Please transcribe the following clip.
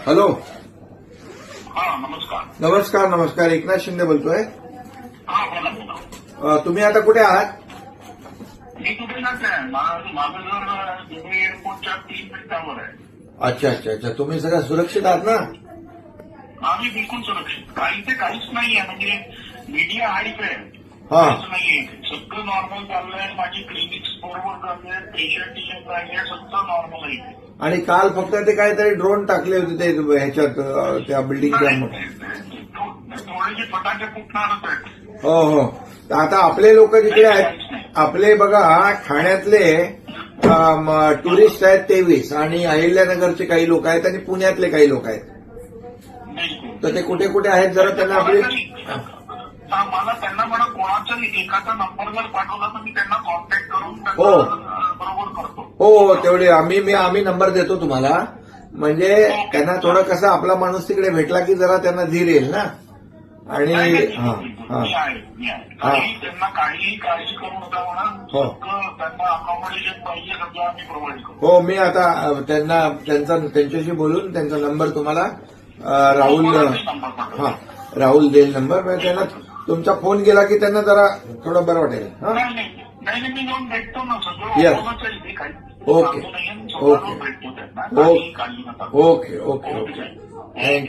Hello. हा नमस्कार. नमस्कार नमस्कार. एकनाथ शिंदे बोलतोय. हा बोला बोला. तुम्ही आता कुठे आहात? मी कुठे जात आहे. माझं घर दुबई एअरपोर्टच्या 3 मिनिटांवर आहे. अच्छा अच्छा अच्छा. तुम्ही सगळं सुरक्षित आहात ना? आम्ही बिलकुल सुरक्षित. काही ते काहीच नाहीये. म्हणजे मीडिया हाईप आहे. हा. काहीच नाहीये. सगळं नॉर्मल चाललंय. माझी क्लिनिक्स बरोबर चाललंय. पेशंट राहिले सगळं नॉर्मल आहे. आणि काल फक्त ते काहीतरी ड्रोन टाकले होते ते ह्याच्यात त्या बिल्डिंगच्या. थोडेसे फटाके फुटणारच आहेत. हो हो. तर आता आपले लोक जिकडे आहेत, आपले बघा ठाण्यातले टुरिस्ट आहेत 23 आणि अहिल्यानगरचे काही लोक आहेत आणि पुण्यातले काही लोक आहेत. तर ते कुठे कुठे आहेत जरा त्यांना आपली. मला त्यांना म्हणा कोणाचा एकाचा नंबर जर पाठवला तर मी त्यांना कॉन्टॅक्ट करून हो. बरोबर करतो. हो हो. तेवढे आम्ही नंबर देतो तुम्हाला. म्हणजे त्यांना थोडं कसं आपला माणूस तिकडे भेटला की जरा त्यांना धीर येईल ना. आणि मी आहे. त्यांना काहीही काळजी करू नका म्हणा. हो. त्यांना अकॉमोडेशन पाहिजे सगळं आम्ही प्रोव्हाइड करू. हो. मी आता त्यांच्याशी बोलून त्यांचा नंबर तुम्हाला राहुल देईल नंबर. म्हणजे त्यांना तुमचा फोन गेला की त्यांना जरा थोडं बरं वाटेल. नाही मी जाऊन भेटतो ना Yes. सगळं काही ओके. भेटतो त्यांना. Okay okay okay. थँक्यू.